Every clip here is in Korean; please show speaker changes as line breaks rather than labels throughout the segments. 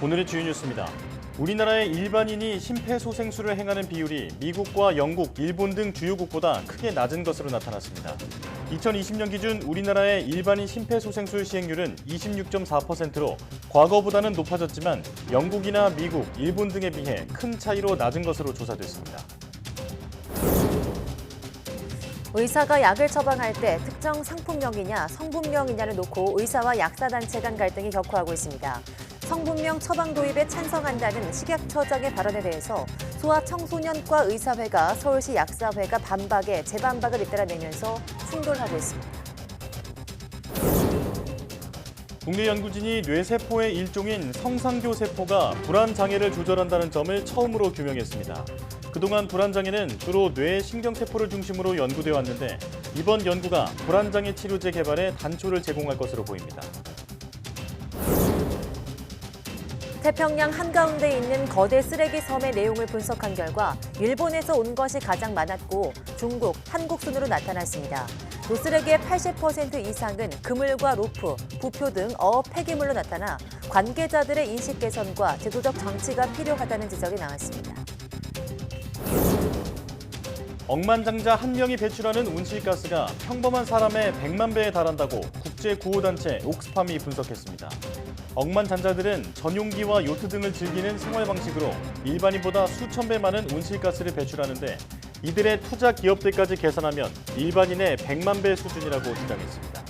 오늘의 주요 뉴스입니다. 우리나라의 일반인이 심폐소생술을 행하는 비율이 미국과 영국, 일본 등 주요국보다 크게 낮은 것으로 나타났습니다. 2020년 기준 우리나라의 일반인 심폐소생술 시행률은 26.4%로 과거보다는 높아졌지만 영국이나 미국, 일본 등에 비해 큰 차이로 낮은 것으로 조사됐습니다.
의사가 약을 처방할 때 특정 상품명이냐 성분명이냐를 놓고 의사와 약사단체 간 갈등이 격화하고 있습니다. 성분명 처방 도입에 찬성한다는 식약처장의 발언에 대해서 소아청소년과 의사회가 서울시 약사회가 반박에 재반박을 잇따라내면서 충돌하고 있습니다.
국내 연구진이 뇌세포의 일종인 성상교 세포가 불안장애를 조절한다는 점을 처음으로 규명했습니다. 그동안 불안장애는 주로 뇌 신경세포를 중심으로 연구되어 왔는데 이번 연구가 불안장애 치료제 개발에 단초를 제공할 것으로 보입니다.
태평양 한가운데 있는 거대 쓰레기 섬의 내용을 분석한 결과 일본에서 온 것이 가장 많았고 중국, 한국 순으로 나타났습니다. 노쓰레기의 80% 이상은 그물과 로프, 부표 등 어업 폐기물로 나타나 관계자들의 인식 개선과 제도적 장치가 필요하다는 지적이 나왔습니다.
억만장자 한 명이 배출하는 온실가스가 평범한 사람의 100만 배에 달한다고 국제구호단체 옥스팜이 분석했습니다. 억만장자들은 전용기와 요트 등을 즐기는 생활 방식으로 일반인보다 수천 배 많은 온실가스를 배출하는데 이들의 투자 기업들까지 계산하면 일반인의 100만 배 수준이라고 주장했습니다.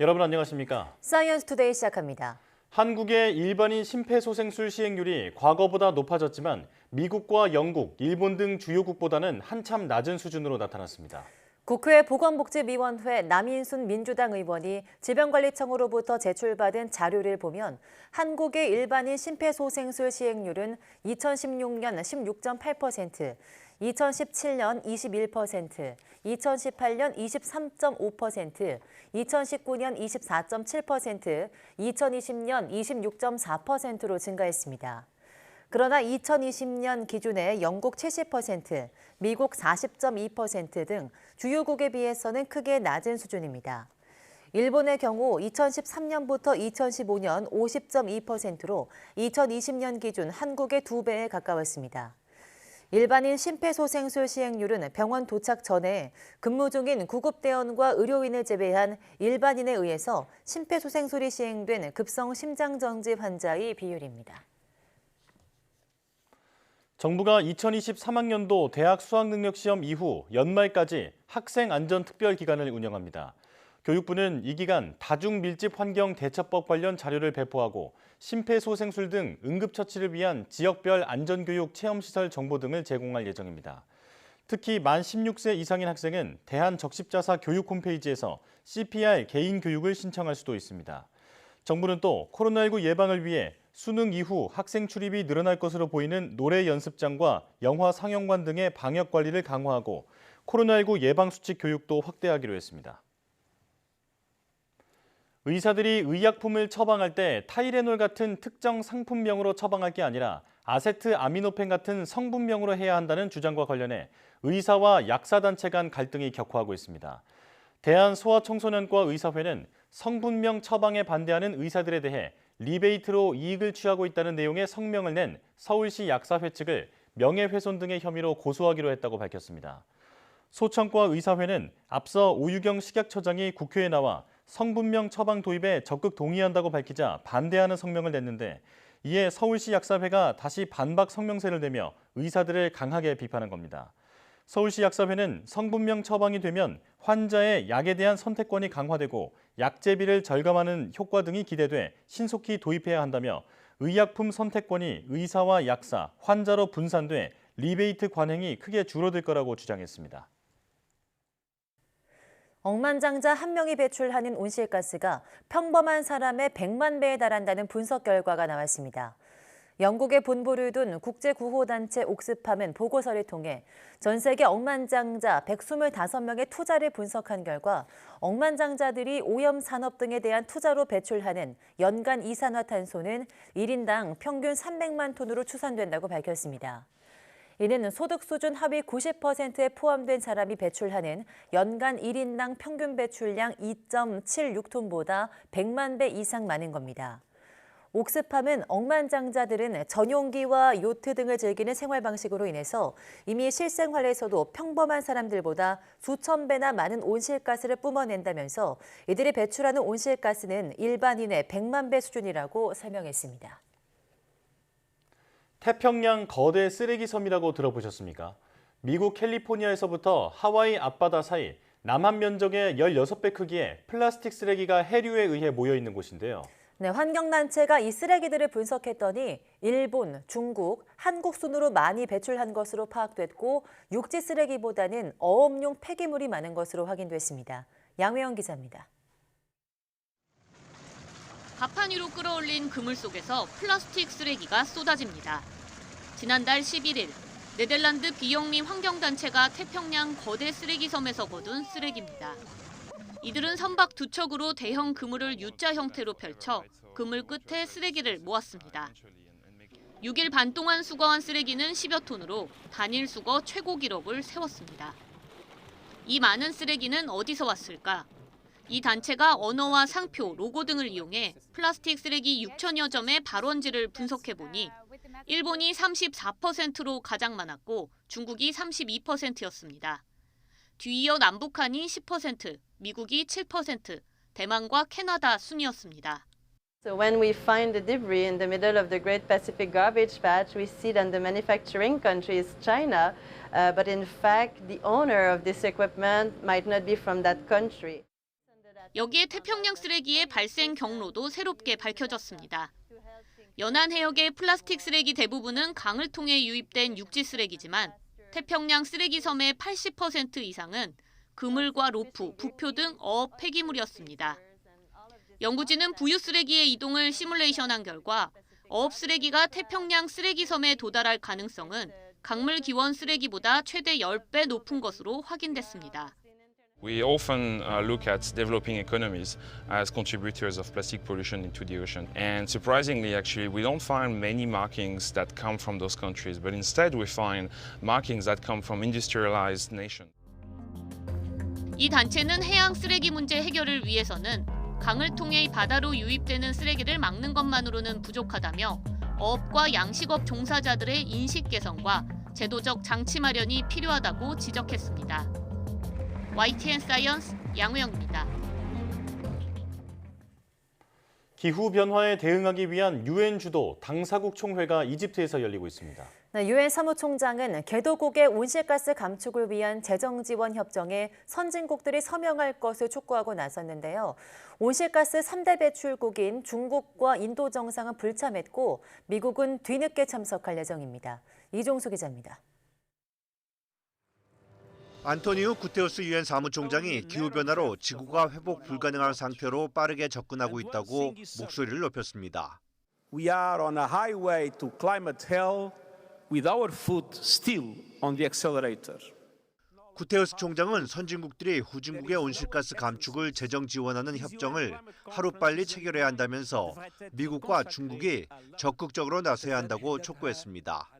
여러분 안녕하십니까?
사이언스 투데이 시작합니다.
한국의 일반인 심폐소생술 시행률이 과거보다 높아졌지만 미국과 영국, 일본 등 주요국보다는 한참 낮은 수준으로 나타났습니다.
국회 보건복지위원회 남인순 민주당 의원이 질병관리청으로부터 제출받은 자료를 보면 한국의 일반인 심폐소생술 시행률은 2016년 16.8%, 2017년 21%, 2018년 23.5%, 2019년 24.7%, 2020년 26.4%로 증가했습니다. 그러나 2020년 기준의 영국 70%, 미국 40.2% 등 주요국에 비해서는 크게 낮은 수준입니다. 일본의 경우 2013년부터 2015년 50.2%로 2020년 기준 한국의 2배에 가까웠습니다. 일반인 심폐소생술 시행률은 병원 도착 전에 근무 중인 구급대원과 의료인을 제외한 일반인에 의해서 심폐소생술이 시행된 급성 심장정지 환자의 비율입니다.
정부가 2023학년도 대학 수학능력시험 이후 연말까지 학생안전특별기간을 운영합니다. 교육부는 이 기간 다중밀집 환경대처법 관련 자료를 배포하고 심폐소생술 등 응급처치를 위한 지역별 안전교육 체험시설 정보 등을 제공할 예정입니다. 특히 만 16세 이상인 학생은 대한적십자사 교육 홈페이지에서 CPR 개인 교육을 신청할 수도 있습니다. 정부는 또 코로나19 예방을 위해 수능 이후 학생 출입이 늘어날 것으로 보이는 노래 연습장과 영화 상영관 등의 방역 관리를 강화하고 코로나19 예방수칙 교육도 확대하기로 했습니다. 의사들이 의약품을 처방할 때 타이레놀 같은 특정 상품명으로 처방할 게 아니라 아세트아미노펜 같은 성분명으로 해야 한다는 주장과 관련해 의사와 약사단체 간 갈등이 격화하고 있습니다. 대한소아청소년과 의사회는 성분명 처방에 반대하는 의사들에 대해 리베이트로 이익을 취하고 있다는 내용의 성명을 낸 서울시 약사회 측을 명예훼손 등의 혐의로 고소하기로 했다고 밝혔습니다. 소청과 의사회는 앞서 오유경 식약처장이 국회에 나와 성분명 처방 도입에 적극 동의한다고 밝히자 반대하는 성명을 냈는데 이에 서울시 약사회가 다시 반박 성명서를 내며 의사들을 강하게 비판한 겁니다. 서울시 약사회는 성분명 처방이 되면 환자의 약에 대한 선택권이 강화되고 약제비를 절감하는 효과 등이 기대돼 신속히 도입해야 한다며 의약품 선택권이 의사와 약사, 환자로 분산돼 리베이트 관행이 크게 줄어들 거라고 주장했습니다.
억만장자 한 명이 배출하는 온실가스가 평범한 사람의 100만 배에 달한다는 분석 결과가 나왔습니다. 영국에 본부를 둔 국제구호단체 옥스팜은 보고서를 통해 전 세계 억만장자 125명의 투자를 분석한 결과 억만장자들이 오염산업 등에 대한 투자로 배출하는 연간 이산화탄소는 1인당 평균 300만 톤으로 추산된다고 밝혔습니다. 이는 소득 수준 하위 90%에 포함된 사람이 배출하는 연간 1인당 평균 배출량 2.76톤보다 100만 배 이상 많은 겁니다. 옥스팜은 억만장자들은 전용기와 요트 등을 즐기는 생활 방식으로 인해서 이미 실생활에서도 평범한 사람들보다 수천 배나 많은 온실가스를 뿜어낸다면서 이들이 배출하는 온실가스는 일반인의 100만 배 수준이라고 설명했습니다.
태평양 거대 쓰레기 섬이라고 들어보셨습니까? 미국 캘리포니아에서부터 하와이 앞바다 사이 남한 면적의 16배 크기의 플라스틱 쓰레기가 해류에 의해 모여 있는 곳인데요.
네, 환경단체가 이 쓰레기들을 분석했더니 일본, 중국, 한국 순으로 많이 배출한 것으로 파악됐고 육지 쓰레기보다는 어업용 폐기물이 많은 것으로 확인됐습니다. 양회영 기자입니다.
가판 위로 끌어올린 그물 속에서 플라스틱 쓰레기가 쏟아집니다. 지난달 11일 네덜란드 비영리 환경단체가 태평양 거대 쓰레기 섬에서 거둔 쓰레기입니다. 이들은 선박 두 척으로 대형 그물을 U자 형태로 펼쳐 그물 끝에 쓰레기를 모았습니다. 6일 반 동안 수거한 쓰레기는 10여 톤으로 단일 수거 최고 기록을 세웠습니다. 이 많은 쓰레기는 어디서 왔을까? 이 단체가 언어와 상표, 로고 등을 이용해 플라스틱 쓰레기 6천여 점의 발원지를 분석해보니 일본이 34%로 가장 많았고 중국이 32%였습니다. 뒤이어 남북한이 10%, 미국이 7%, 대만과 캐나다 순이었습니다.
So when we find the debris in the middle of the Great Pacific Garbage Patch, we see that the manufacturing country is China, but in fact the owner of this equipment might not be from that country.
여기에 태평양 쓰레기의 발생 경로도 새롭게 밝혀졌습니다. 연안 해역의 플라스틱 쓰레기 대부분은 강을 통해 유입된 육지 쓰레기지만 태평양 쓰레기 섬의 80% 이상은 그물과 로프, 부표 등 어업 폐기물이었습니다. 연구진은 부유 쓰레기의 이동을 시뮬레이션한 결과 어업 쓰레기가 태평양 쓰레기 섬에 도달할 가능성은 강물 기원 쓰레기보다 최대 10배 높은 것으로 확인됐습니다.
We often look at developing economies as contributors of plastic pollution into the ocean. And surprisingly, actually, we don't find many markings that come from those countries, but instead we find markings that come from industrialized nations.
이 단체는 해양 쓰레기 문제 해결을 위해서는 강을 통해 바다로 유입되는 쓰레기를 막는 것만으로는 부족하다며 어업과 양식업 종사자들의 인식 개선과 제도적 장치 마련이 필요하다고 지적했습니다. YTN 사이언스 양우영입니다.
기후변화에 대응하기 위한 유엔 주도 당사국 총회가 이집트에서 열리고 있습니다.
유엔 사무총장은 개도국의 온실가스 감축을 위한 재정 지원 협정에 선진국들이 서명할 것을 촉구하고 나섰는데요. 온실가스 3대 배출국인 중국과 인도 정상은 불참했고 미국은 뒤늦게 참석할 예정입니다. 이종수 기자입니다.
안토니우 구테우스 유엔 사무총장이 기후변화로 지구가 회복 불가능한 상태로 빠르게 접근하고 있다고 목소리를 높였습니다.
We are on a highway to climate hell with our foot still on the accelerator.
구테우스 총장은 선진국들이 후진국의 온실가스 감축을 재정 지원하는 협정을 하루빨리 체결해야 한다면서 미국과 중국이 적극적으로 나서야 한다고 촉구했습니다.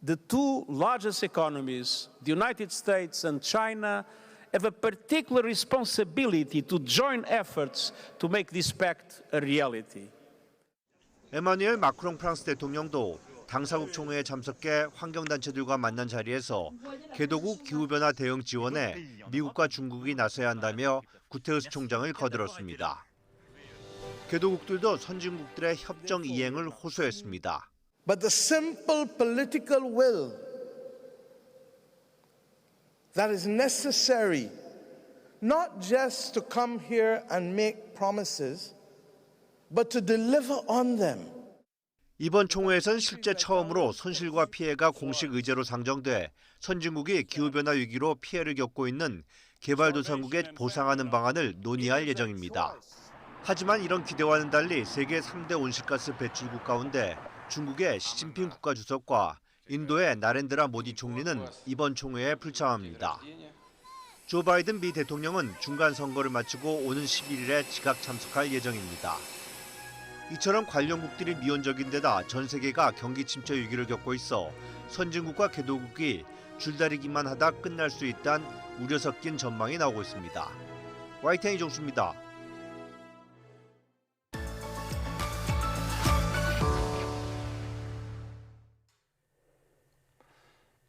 The two largest economies, the United States and China, have a particular responsibility to join efforts to make this pact a reality.
에마뉘엘 마크롱 프랑스 대통령도 당사국 총회에 참석해 환경단체들과 만난 자리에서 개도국 기후변화 대응 지원에 미국과 중국이 나서야 한다며 구테우스 총장을 거들었습니다. 개도국들도 선진국들의 협정 이행을 호소했습니다.
But the simple political will that is necessary, not just to come here and make promises, but to deliver on them.
이번 총회에선 실제 처음으로 손실과 피해가 공식 의제로 상정돼 선진국이 기후변화 위기로 피해를 겪고 있는 개발도상국에 보상하는 방안을 논의할 예정입니다. 하지만 이런 기대와는 달리 세계 3대 온실가스 배출국 가운데 중국의 시진핑 국가주석과 인도의 나렌드라 모디 총리는 이번 총회에 불참합니다. 조 바이든 미 대통령은 중간 선거를 마치고 오는 11일에 지각 참석할 예정입니다. 이처럼 관련국들이 미온적인 데다 전 세계가 경기 침체 위기를 겪고 있어 선진국과 개도국이 줄다리기만 하다 끝날 수 있다는 우려 섞인 전망이 나오고 있습니다. YTN 이종수입니다.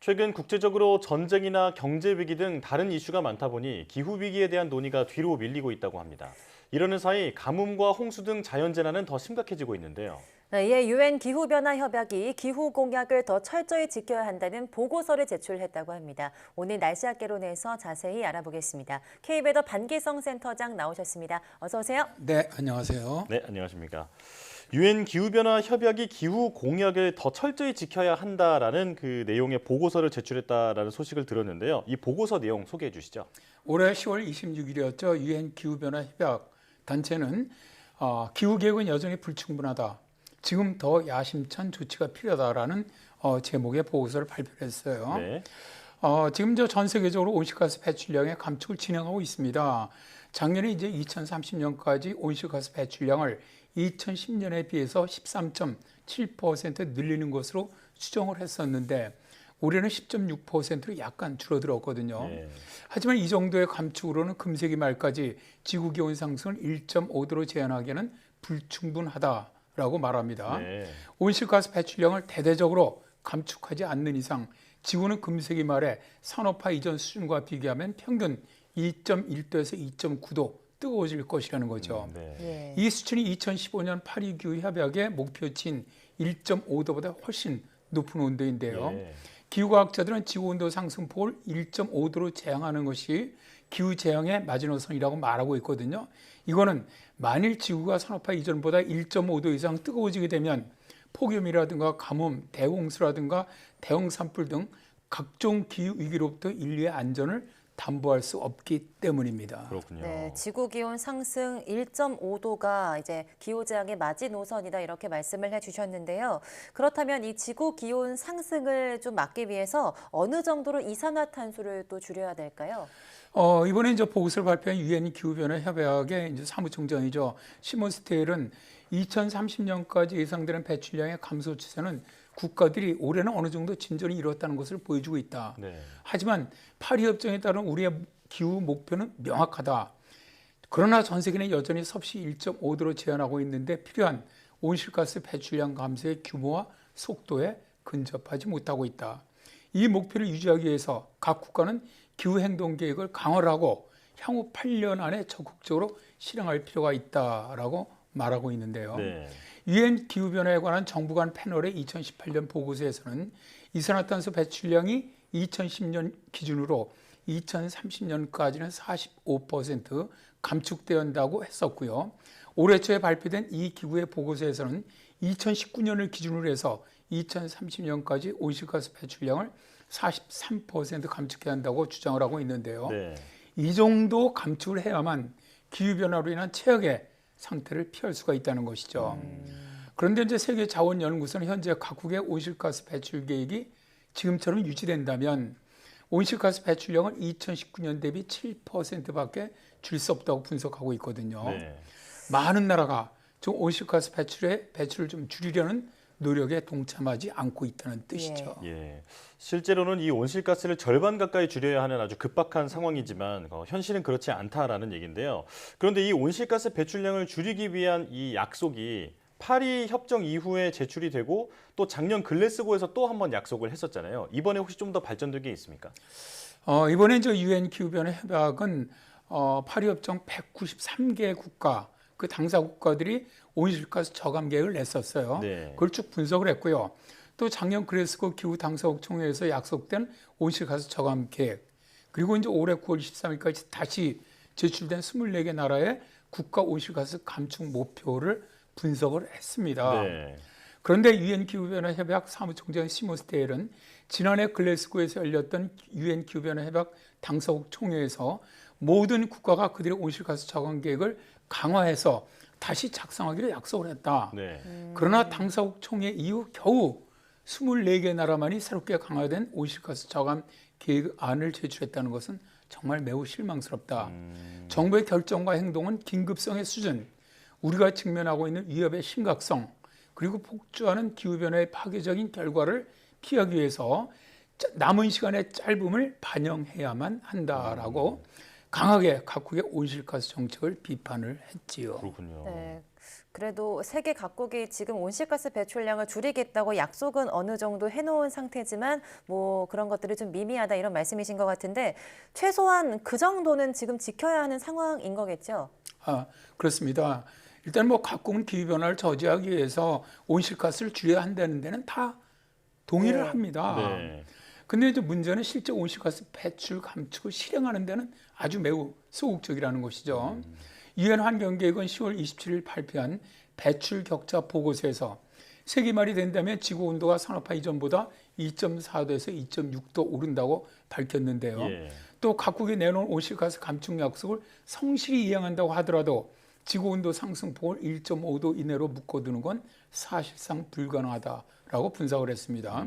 최근 국제적으로 전쟁이나 경제 위기 등 다른 이슈가 많다 보니 기후 위기에 대한 논의가 뒤로 밀리고 있다고 합니다. 이러는 사이 가뭄과 홍수 등 자연재난은 더 심각해지고 있는데요.
이에 유엔 기후변화 협약이 기후 공약을 더 철저히 지켜야 한다는 보고서를 제출했다고 합니다. 오늘 날씨학개론에서 자세히 알아보겠습니다. KB에더 반기성 센터장 나오셨습니다. 어서 오세요.
네, 안녕하세요.
네, 안녕하십니까. 유엔 기후변화 협약이 기후 공약을 더 철저히 지켜야 한다라는 그 내용의 보고서를 제출했다라는 소식을 들었는데요. 이 보고서 내용 소개해 주시죠.
올해 10월 26일이었죠. 유엔 기후변화 협약 단체는 기후계획은 여전히 불충분하다. 지금 더 야심찬 조치가 필요하다라는 제목의 보고서를 발표했어요.
네.
지금 전 세계적으로 온실가스 배출량의 감축을 진행하고 있습니다. 작년에 이제 2030년까지 온실가스 배출량을 2010년에 비해서 13.7% 늘리는 것으로 추정을 했었는데 올해는 10.6%로 약간 줄어들었거든요.
네.
하지만 이 정도의 감축으로는 금세기 말까지 지구 기온 상승을 1.5도로 제한하기에는 불충분하다라고 말합니다.
네.
온실가스 배출량을 대대적으로 감축하지 않는 이상 지구는 금세기 말에 산업화 이전 수준과 비교하면 평균 2.1도에서 2.9도 뜨거워질 것이라는 거죠.
네.
이 수준이 2015년 파리 기후 협약의 목표치인 1.5도보다 훨씬 높은 온도인데요.
네.
기후과학자들은 지구온도 상승폭을 1.5도로 제한하는 것이 기후재앙의 마지노선이라고 말하고 있거든요. 이거는 만일 지구가 산업화 이전보다 1.5도 이상 뜨거워지게 되면 폭염이라든가 가뭄, 대홍수라든가 대형 산불 등 각종 기후위기로부터 인류의 안전을 담보할 수 없기 때문입니다.
그렇군요.
네, 지구 기온 상승 1.5도가 이제 기후 재앙의 마지노선이다 이렇게 말씀을 해주셨는데요. 그렇다면 이 지구 기온 상승을 좀 막기 위해서 어느 정도로 이산화탄소를 또 줄여야 될까요?
이번에 이제 보고서를 발표한 유엔 기후변화 협약의 이제 사무총장이죠. 시몬 스테일은 2030년까지 예상되는 배출량의 감소 추세는 국가들이 올해는 어느 정도 진전이 이뤘다는 것을 보여주고 있다.
네.
하지만 파리 협정에 따른 우리의 기후 목표는 명확하다. 그러나 전 세계는 여전히 섭씨 1.5도로 제한하고 있는데 필요한 온실가스 배출량 감소의 규모와 속도에 근접하지 못하고 있다. 이 목표를 유지하기 위해서 각 국가는 기후행동 계획을 강화를 하고 향후 8년 안에 적극적으로 실행할 필요가 있다라고 말하고 있는데요.
네.
유엔 기후변화에 관한 정부 간 패널의 2018년 보고서에서는 이산화탄소 배출량이 2010년 기준으로 2030년까지는 45% 감축되어야 한다고 했었고요. 올해 초에 발표된 이 기구의 보고서에서는 2019년을 기준으로 해서 2030년까지 온실가스 배출량을 43% 감축해야 한다고 주장을 하고 있는데요.
네.
이 정도 감축을 해야만 기후변화로 인한 최악의 상태를 피할 수가 있다는 것이죠. 그런데 이제 세계자원연구소는 현재 각국의 온실가스 배출 계획이 지금처럼 유지된다면 온실가스 배출량을 2019년 대비 7%밖에 줄 수 없다고 분석하고 있거든요.
네.
많은 나라가 좀 온실가스 배출을 좀 줄이려는 노력에 동참하지 않고 있다는 뜻이죠.
예. 실제로는 이 온실가스를 절반 가까이 줄여야 하는 아주 급박한 상황이지만 현실은 그렇지 않다라는 얘기인데요. 그런데 이 온실가스 배출량을 줄이기 위한 이 약속이 파리 협정 이후에 제출이 되고 또 작년 글래스고에서 또 한 번 약속을 했었잖아요. 이번에 혹시 좀 더 발전된 게 있습니까?
이번에 저 유엔 기후변화 협약은 파리 협정 193개 국가 그 당사 국가들이 온실가스 저감 계획을 냈었어요.
네.
그걸 쭉 분석을 했고요. 또 작년 글래스고 기후 당사국 총회에서 약속된 온실가스 저감 계획, 그리고 이제 올해 9월 23일까지 다시 제출된 24개 나라의 국가 온실가스 감축 목표를 분석을 했습니다.
네.
그런데 유엔 기후변화 협약 사무총장 시몬 스테일은 지난해 글래스고에서 열렸던 유엔 기후변화 협약 당사국 총회에서 모든 국가가 그들의 온실가스 저감 계획을 강화해서 다시 작성하기로 약속을 했다.
네.
그러나 당사국 총회 이후 겨우 24개 나라만이 새롭게 강화된 온실가스 저감 계획안을 제출했다는 것은 정말 매우 실망스럽다. 정부의 결정과 행동은 긴급성의 수준, 우리가 직면하고 있는 위협의 심각성 그리고 폭주하는 기후변화의 파괴적인 결과를 피하기 위해서 남은 시간의 짧음을 반영해야만 한다라고 강하게 각국의 온실가스 정책을 비판을 했지요.
그렇군요.
네. 그래도 세계 각국이 지금 온실가스 배출량을 줄이겠다고 약속은 어느 정도 해놓은 상태지만 뭐 그런 것들이 좀 미미하다 이런 말씀이신 것 같은데 최소한 그 정도는 지금 지켜야 하는 상황인 거겠죠?
그렇습니다. 일단 뭐 각국은 기후변화를 저지하기 위해서 온실가스를 줄여야 한다는 데는 다 동의를 합니다.
네.
근데 이제 문제는 실제 온실가스 배출 감축을 실행하는 데는 아주 매우 소극적이라는 것이죠. 유엔 환경계획은 10월 27일 발표한 배출 격차 보고서에서 세기 말이 된다면 지구 온도가 산업화 이전보다 2.4도에서 2.6도 오른다고 밝혔는데요.
예.
또 각국이 내놓은 온실가스 감축 약속을 성실히 이행한다고 하더라도 지구 온도 상승폭을 1.5도 이내로 묶어두는 건 사실상 불가능하다라고 분석을 했습니다.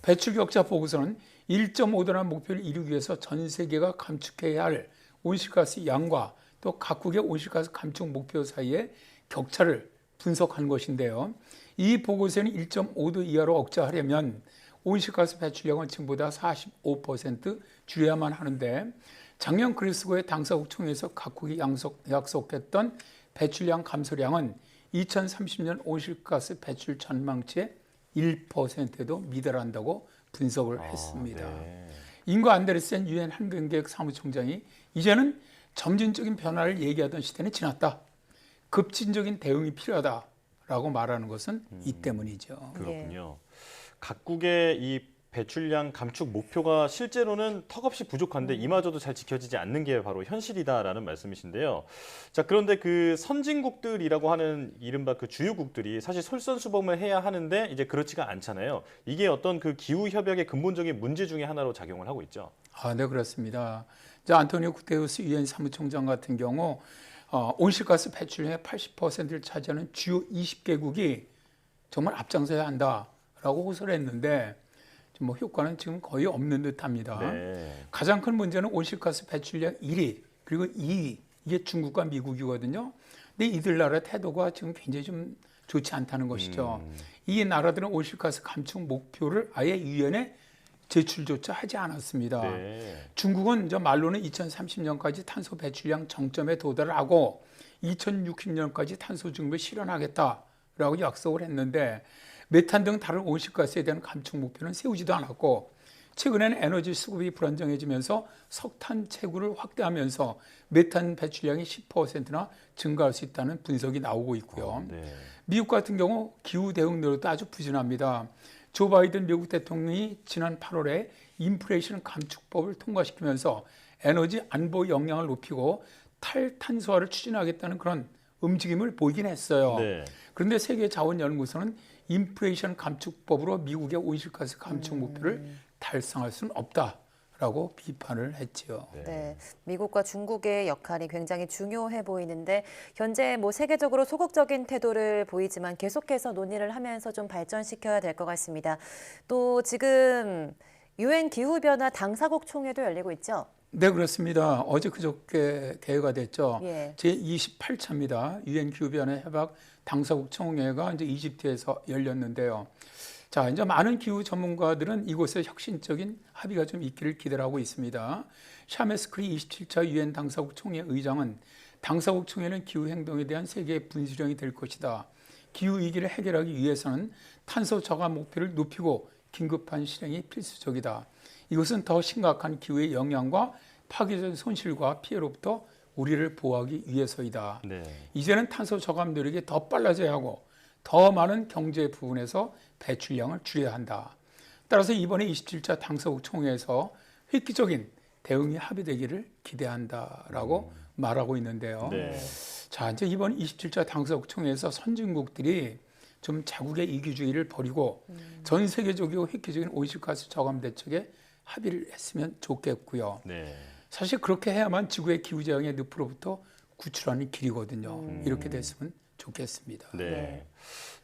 배출 격차 보고서는 1.5도라는 목표를 이루기 위해서 전 세계가 감축해야 할 온실가스 양과 또 각국의 온실가스 감축 목표 사이의 격차를 분석한 것인데요. 이 보고서는 1.5도 이하로 억제하려면 온실가스 배출량은 지금보다 45% 줄여야만 하는데 작년 그리스고의 당사국 총회에서 각국이 약속했던 배출량 감소량은 2030년 온실가스 배출 전망치의 1%도 미달한다고 분석을 했습니다.
네.
잉거 안데르센 유엔 환경계획 사무총장이 이제는 점진적인 변화를 얘기하던 시대는 지났다. 급진적인 대응이 필요하다라고 말하는 것은 이 때문이죠.
그렇군요. 각국의 이 배출량 감축 목표가 실제로는 턱없이 부족한데 이마저도 잘 지켜지지 않는 게 바로 현실이다라는 말씀이신데요. 자, 그런데 그 선진국들이라고 하는 이른바 그 주요국들이 사실 솔선수범을 해야 하는데 이제 그렇지가 않잖아요. 이게 어떤 그 기후 협약의 근본적인 문제 중에 하나로 작용을 하고 있죠.
네, 그렇습니다. 자, 안토니오 구테우스 유엔 사무총장 같은 경우 온실가스 배출량의 80%를 차지하는 주요 20개국이 정말 앞장서야 한다라고 호소를 했는데 뭐 효과는 지금 거의 없는 듯합니다.
네.
가장 큰 문제는 온실가스 배출량 1위 그리고 2위 이게 중국과 미국이거든요. 근데 이들 나라 태도가 지금 굉장히 좀 좋지 않다는 것이죠. 이 나라들은 온실가스 감축 목표를 아예 유엔에 제출조차 하지 않았습니다.
네.
중국은 말로는 2030년까지 탄소 배출량 정점에 도달을 하고 2060년까지 탄소 중립을 실현하겠다라고 약속을 했는데 메탄 등 다른 온실가스에 대한 감축 목표는 세우지도 않았고 최근에는 에너지 수급이 불안정해지면서 석탄 채굴을 확대하면서 메탄 배출량이 10%나 증가할 수 있다는 분석이 나오고 있고요.
네.
미국 같은 경우 기후 대응 노력도 아주 부진합니다. 조 바이든 미국 대통령이 지난 8월에 인플레이션 감축법을 통과시키면서 에너지 안보 역량을 높이고 탈탄소화를 추진하겠다는 그런 움직임을 보이긴 했어요.
네.
그런데 세계자원연구소는 인플레이션 감축법으로 미국의 온실가스 감축 목표를 달성할 수는 없다라고 비판을 했지요.
네, 미국과 중국의 역할이 굉장히 중요해 보이는데 현재 뭐 세계적으로 소극적인 태도를 보이지만 계속해서 논의를 하면서 좀 발전시켜야 될 것 같습니다. 또 지금 유엔 기후변화 당사국 총회도 열리고 있죠?
네, 그렇습니다. 어제 그저께 개회가 됐죠.
예.
제28차입니다. 유엔 기후변화 협약 당사국 총회가 이제 이집트에서 열렸는데요. 자, 이제 많은 기후 전문가들은 이곳에 혁신적인 합의가 좀 있기를 기대하고 있습니다. 샤메스크리 27차 유엔 당사국 총회 의장은 당사국 총회는 기후 행동에 대한 세계의 분수령이 될 것이다. 기후 위기를 해결하기 위해서는 탄소 저감 목표를 높이고 긴급한 실행이 필수적이다. 이것은 더 심각한 기후의 영향과 파괴적 손실과 피해로부터 우리를 보호하기 위해서이다.
네.
이제는 탄소 저감 노력이 더 빨라져야 하고 더 많은 경제 부분에서 배출량을 줄여야 한다. 따라서 이번에 27차 당사국 총회에서 획기적인 대응이 합의되기를 기대한다라고 말하고 있는데요.
네.
자, 이제 이번 27차 당사국 총회에서 선진국들이 좀 자국의 이기주의를 버리고 전 세계적이고 획기적인 온실가스 저감 대책에 합의를 했으면 좋겠고요.
네.
사실 그렇게 해야만 지구의 기후재앙의 늪으로부터 구출하는 길이거든요. 이렇게 됐으면 좋겠습니다.
네.
네.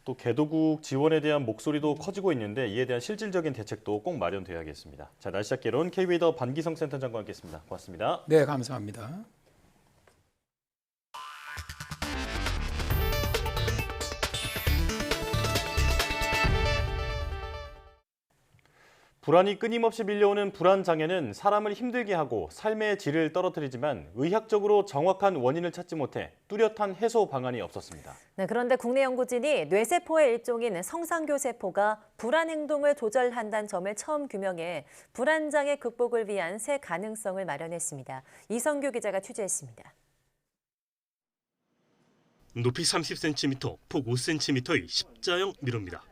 또 개도국 지원에 대한 목소리도 커지고 있는데 이에 대한 실질적인 대책도 꼭 마련돼야겠습니다. 자, 날씨 학개론 KB더 반기성 센터장과 함께했습니다. 고맙습니다.
네, 감사합니다.
불안이 끊임없이 밀려오는 불안 장애는 사람을 힘들게 하고 삶의 질을 떨어뜨리지만 의학적으로 정확한 원인을 찾지 못해 뚜렷한 해소 방안이 없었습니다.
네, 그런데 국내 연구진이 뇌세포의 일종인 성상교세포가 불안 행동을 조절한다는 점을 처음 규명해 불안 장애 극복을 위한 새 가능성을 마련했습니다. 이성규 기자가 취재했습니다.
높이 30cm, 폭 5cm의 십자형 미러입니다.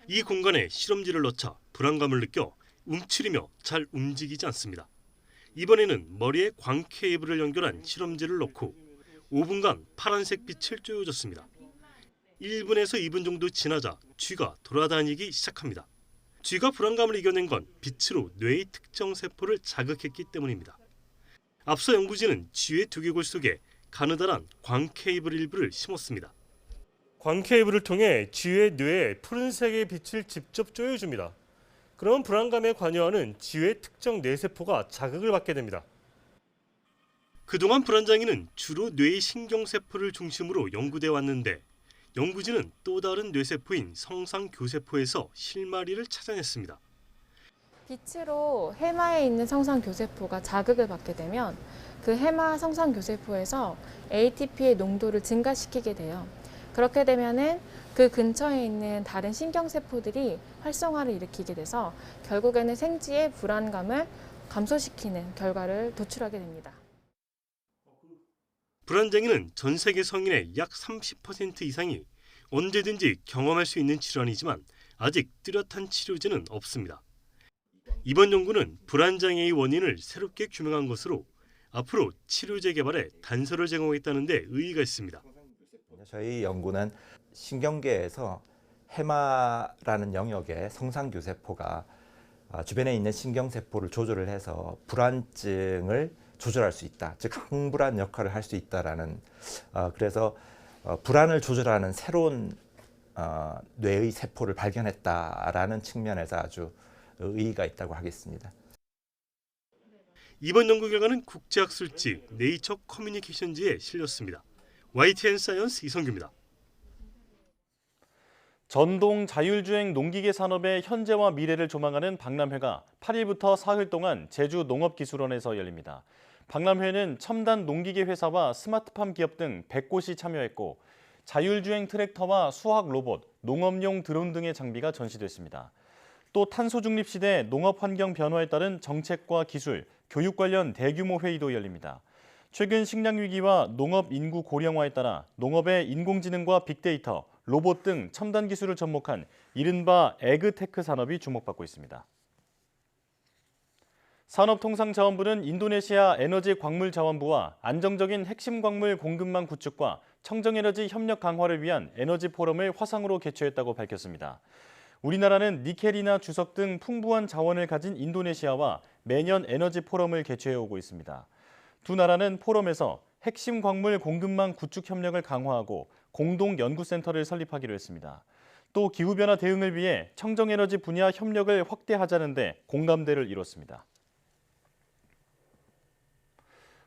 이 공간에 실험지를 넣자 불안감을 느껴 움츠리며 잘 움직이지 않습니다. 이번에는 머리에 광 케이블을 연결한 실험지를 넣고 5분간 파란색 빛을 쬐어줬습니다. 1분에서 2분 정도 지나자 쥐가 돌아다니기 시작합니다. 쥐가 불안감을 이겨낸 건 빛으로 뇌의 특정 세포를 자극했기 때문입니다. 앞서 연구진은 쥐의 두개골 속에 가느다란 광 케이블 일부를 심었습니다. 광 케이블을 통해 쥐의 뇌에 푸른색의 빛을 직접 쬐어줍니다. 그럼 불안감에 관여하는 쥐의 특정 뇌세포가 자극을 받게 됩니다. 그동안 불안장애는 주로 뇌의 신경세포를 중심으로 연구돼 왔는데 연구진은 또 다른 뇌세포인 성상교세포에서 실마리를 찾아냈습니다.
빛으로 해마에 있는 성상교세포가 자극을 받게 되면 그 해마 성상교세포에서 ATP의 농도를 증가시키게 돼요. 그렇게 되면은 그 근처에 있는 다른 신경세포들이 활성화를 일으키게 돼서 결국에는 생쥐의 불안감을 감소시키는 결과를 도출하게 됩니다.
불안장애는 전 세계 성인의 약 30% 이상이 언제든지 경험할 수 있는 질환이지만 아직 뚜렷한 치료제는 없습니다. 이번 연구는 불안장애의 원인을 새롭게 규명한 것으로 앞으로 치료제 개발에 단서를 제공하겠다는 데 의의가 있습니다.
저희 연구는 신경계에서 해마라는 영역의 성상교세포가 주변에 있는 신경세포를 조절을 해서 불안증을 조절할 수 있다. 즉 항불안 역할을 할 수 있다라는 그래서 불안을 조절하는 새로운 뇌의 세포를 발견했다라는 측면에서 아주 의의가 있다고 하겠습니다.
이번 연구 결과는 국제학술지 네이처 커뮤니케이션지에 실렸습니다. YTN 사이언스 이성규입니다.
전동 자율주행 농기계 산업의 현재와 미래를 조망하는 박람회가 8일부터 사흘 동안 제주 농업기술원에서 열립니다. 박람회는 첨단 농기계 회사와 스마트팜 기업 등 100곳이 참여했고 자율주행 트랙터와 수학 로봇, 농업용 드론 등의 장비가 전시됐습니다. 또 탄소 중립 시대 농업 환경 변화에 따른 정책과 기술, 교육 관련 대규모 회의도 열립니다. 최근 식량 위기와 농업 인구 고령화에 따라 농업의 인공지능과 빅데이터, 로봇 등 첨단 기술을 접목한 이른바 에그테크 산업이 주목받고 있습니다. 산업통상자원부는 인도네시아 에너지광물자원부와 안정적인 핵심 광물 공급망 구축과 청정에너지 협력 강화를 위한 에너지 포럼을 화상으로 개최했다고 밝혔습니다. 우리나라는 니켈이나 주석 등 풍부한 자원을 가진 인도네시아와 매년 에너지 포럼을 개최해오고 있습니다. 두 나라는 포럼에서 핵심 광물 공급망 구축 협력을 강화하고 공동 연구센터를 설립하기로 했습니다. 또 기후변화 대응을 위해 청정에너지 분야 협력을 확대하자는 데 공감대를 이뤘습니다.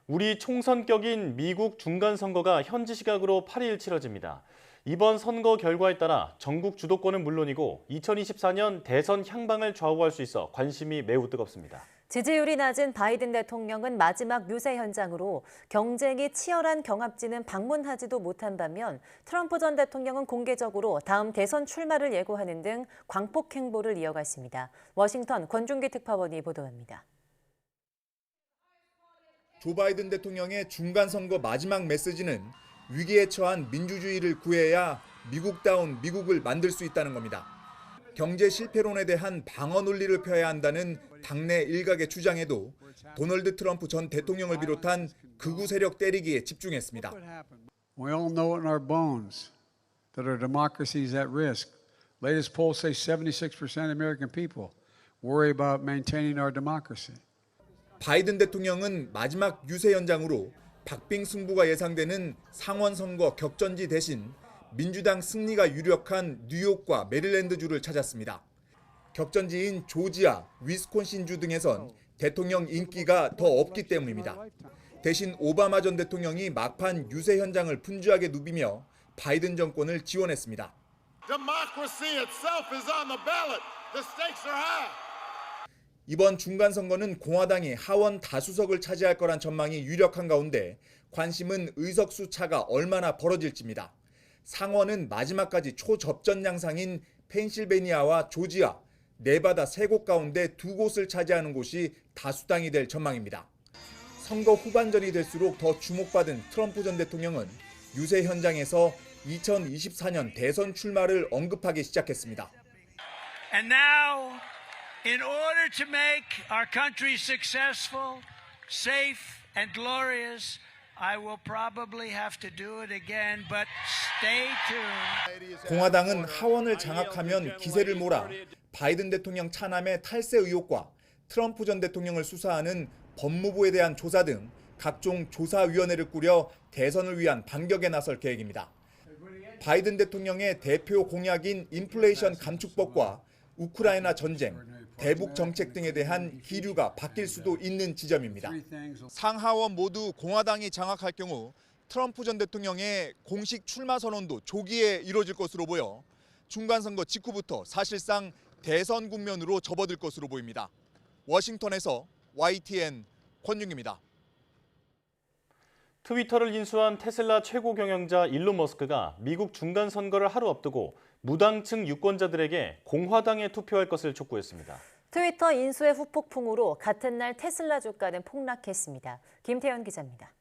우리 총선격인 미국 중간선거가 현지 시각으로 8일 치러집니다. 이번 선거 결과에 따라 전국 주도권은 물론이고 2024년 대선 향방을 좌우할 수 있어 관심이 매우 뜨겁습니다.
지지율이 낮은 바이든 대통령은 마지막 유세 현장으로 경쟁이 치열한 경합지는 방문하지도 못한 반면 트럼프 전 대통령은 공개적으로 다음 대선 출마를 예고하는 등 광폭 행보를 이어갔습니다. 워싱턴 권중기 특파원이 보도합니다.
조 바이든 대통령의 중간선거 마지막 메시지는 위기에 처한 민주주의를 구해야 미국다운 미국을 만들 수 있다는 겁니다. 경제 실패론에 대한 방어 논리를 펴야 한다는 당내 일각의 주장에도 도널드 트럼프 전 대통령을 비롯한 극우 세력 때리기에 집중했습니다.
We all know it in our bones that our democracy is at risk. Latest polls say 76% of American people worry about maintaining our democracy.
바이든 대통령은 마지막 유세 현장으로 박빙 승부가 예상되는 상원 선거 격전지 대신 민주당 승리가 유력한 뉴욕과 메릴랜드주를 찾았습니다. 격전지인 조지아, 위스콘신주 등에선 대통령 인기가 더 없기 때문입니다. 대신 오바마 전 대통령이 막판 유세 현장을 분주하게 누비며 바이든 정권을 지원했습니다. 이번 중간선거는 공화당이 하원 다수석을 차지할 거란 전망이 유력한 가운데 관심은 의석수 차가 얼마나 벌어질지입니다. 상원은 마지막까지 초접전 양상인 펜실베니아와 조지아, 네바다 3곳 가운데 2곳을 차지하는 곳이 다수당이 될 전망입니다. 선거 후반전이 될수록 더 주목받은 트럼프 전 대통령은 유세 현장에서 2024년 대선 출마를 언급하기 시작했습니다.
And now, in order to make our country successful, safe and glorious, I will probably have to do it again, but stay tuned.
공화당은 하원을 장악하면 기세를 몰아 바이든 대통령 차남의 탈세 의혹과 트럼프 전 대통령을 수사하는 법무부에 대한 조사 등 각종 조사위원회를 꾸려 대선을 위한 반격에 나설 계획입니다. 바이든 대통령의 대표 공약인 인플레이션 감축법과 우크라이나 전쟁, 대북 정책 등에 대한 기류가 바뀔 수도 있는 지점입니다. 상하원 모두 공화당이 장악할 경우 트럼프 전 대통령의 공식 출마 선언도 조기에 이뤄질 것으로 보여 중간선거 직후부터 사실상 대선 국면으로 접어들 것으로 보입니다. 워싱턴에서 YTN 권윤기입니다.
트위터를 인수한 테슬라 최고 경영자 일론 머스크가 미국 중간선거를 하루 앞두고 무당층 유권자들에게 공화당에 투표할 것을 촉구했습니다.
트위터 인수의 후폭풍으로 같은 날 테슬라 주가는 폭락했습니다. 김태현 기자입니다.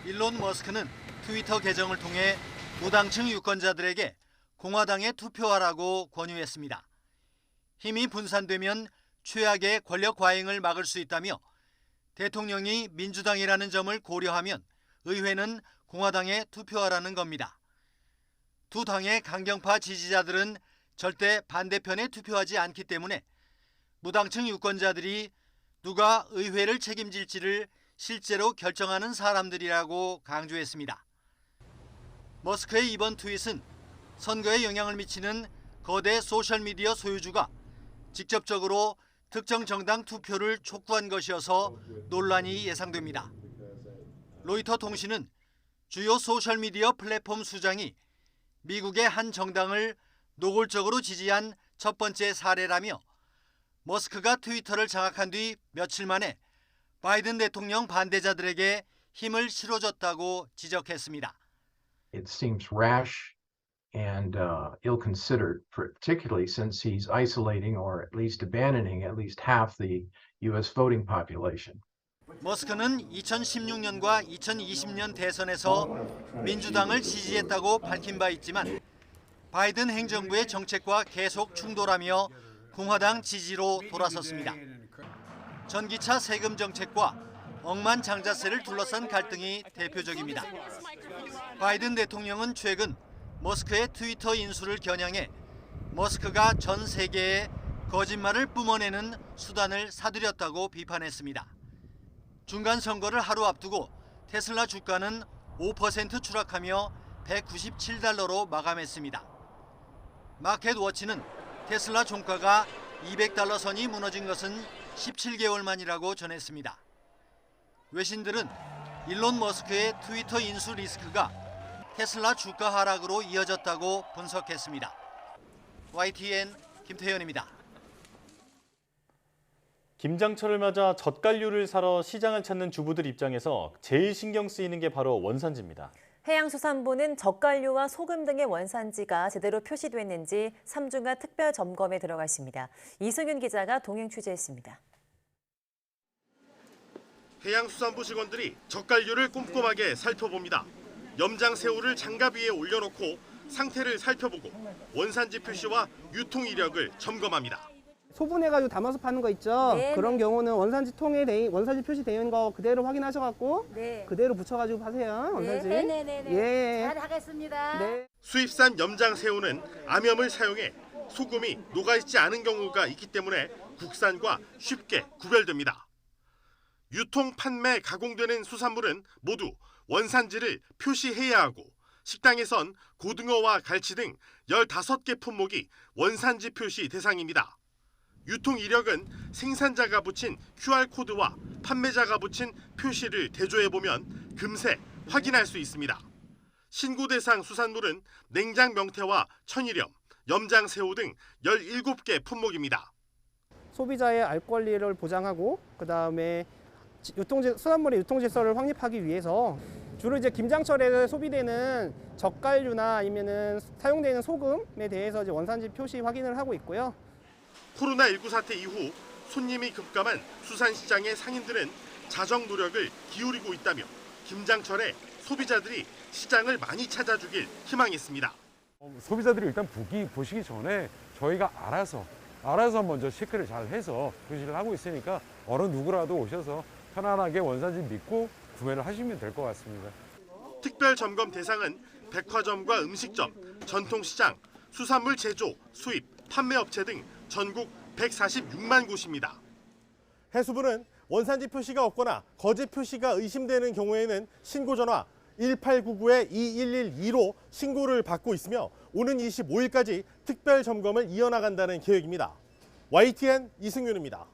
일론 머스크는 트위터 계정을 통해 무당층 유권자들에게 공화당에 투표하라고 권유했습니다. 힘이 분산되면 최악의 권력 과잉을 막을 수 있다며 대통령이 민주당이라는 점을 고려하면 의회는 공화당에 투표하라는 겁니다. 두 당의 강경파 지지자들은 절대 반대편에 투표하지 않기 때문에 무당층 유권자들이 누가 의회를 책임질지를 실제로 결정하는 사람들이라고 강조했습니다. 머스크의 이번 트윗은 선거에 영향을 미치는 거대 소셜미디어 소유주가 직접적으로 특정 정당 투표를 촉구한 것이어서 논란이 예상됩니다. 로이터 통신은 주요 소셜미디어 플랫폼 수장이 미국의 한 정당을 노골적으로 지지한 첫 번째 사례라며 머스크가 트위터를 장악한 뒤 며칠 만에 바이든 대통령 반대자들에게 힘을 실어줬다고 지적했습니다.
It seems rash and ill-considered, particularly since he's isolating or at least abandoning at least half the U.S. voting population.
머스크는 2016년과 2020년 대선에서 민주당을 지지했다고 밝힌 바 있지만 바이든 행정부의 정책과 계속 충돌하며 공화당 지지로 돌아섰습니다. 전기차 세금 정책과 억만장자세를 둘러싼 갈등이 대표적입니다. 바이든 대통령은 최근 머스크의 트위터 인수를 겨냥해 머스크가 전 세계에 거짓말을 뿜어내는 수단을 사들였다고 비판했습니다. 중간 선거를 하루 앞두고 테슬라 주가는 5% 추락하며 197달러로 마감했습니다. 마켓워치는 테슬라 종가가 200달러 선이 무너진 것은 17개월 만이라고 전했습니다. 외신들은 일론 머스크의 트위터 인수 리스크가 테슬라 주가 하락으로 이어졌다고 분석했습니다. YTN 김태현입니다.
김장철을 맞아 젓갈류를 사러 시장을 찾는 주부들 입장에서 제일 신경 쓰이는 게 바로 원산지입니다.
해양수산부는 젓갈류와 소금 등의 원산지가 제대로 표시됐는지 3주간 특별 점검에 들어갔습니다. 이승윤 기자가 동행 취재했습니다.
해양수산부 직원들이 젓갈류를 꼼꼼하게 살펴봅니다. 염장새우를 장갑 위에 올려놓고 상태를 살펴보고 원산지 표시와 유통 이력을 점검합니다.
소분해가지고 담아서 파는 거 있죠?
네,
그런
네.
경우는 원산지 통에 원산지 표시되어 있는 거 그대로 확인하셔갖고
네.
그대로 붙여가지고 파세요. 원산지.
네네네.
예.
잘 하겠습니다.
네.
수입산 염장새우는 암염을 사용해 소금이 녹아있지 않은 경우가 있기 때문에 국산과 쉽게 구별됩니다. 유통, 판매, 가공되는 수산물은 모두 원산지를 표시해야 하고 식당에선 고등어와 갈치 등 15개 품목이 원산지 표시 대상입니다. 유통 이력은 생산자가 붙인 QR코드와 판매자가 붙인 표시를 대조해보면 금세 확인할 수 있습니다. 신고 대상 수산물은 냉장 명태와 천일염, 염장새우 등 17개 품목입니다.
소비자의 알 권리를 보장하고 그다음에 수산물의 유통 질서를 확립하기 위해서 주로 이제 김장철에 소비되는 젓갈류나 아니면은 사용되는 소금에 대해서 이제 원산지 표시 확인을 하고 있고요.
코로나19 사태 이후 손님이 급감한 수산시장의 상인들은 자정 노력을 기울이고 있다며 김장철에 소비자들이 시장을 많이 찾아주길 희망했습니다.
소비자들이 일단 보시기 전에 저희가 알아서 먼저 체크를 잘 해서 표시를 하고 있으니까 어느 누구라도 오셔서 편안하게 원산지 믿고 구매를 하시면 될 것 같습니다.
특별 점검 대상은 백화점과 음식점, 전통시장, 수산물 제조, 수입, 판매업체 등 전국 146만 곳입니다.
해수부는 원산지 표시가 없거나 거짓 표시가 의심되는 경우에는 신고 전화 1899-2112로 신고를 받고 있으며 오는 25일까지 특별 점검을 이어나간다는 계획입니다. YTN 이승윤입니다.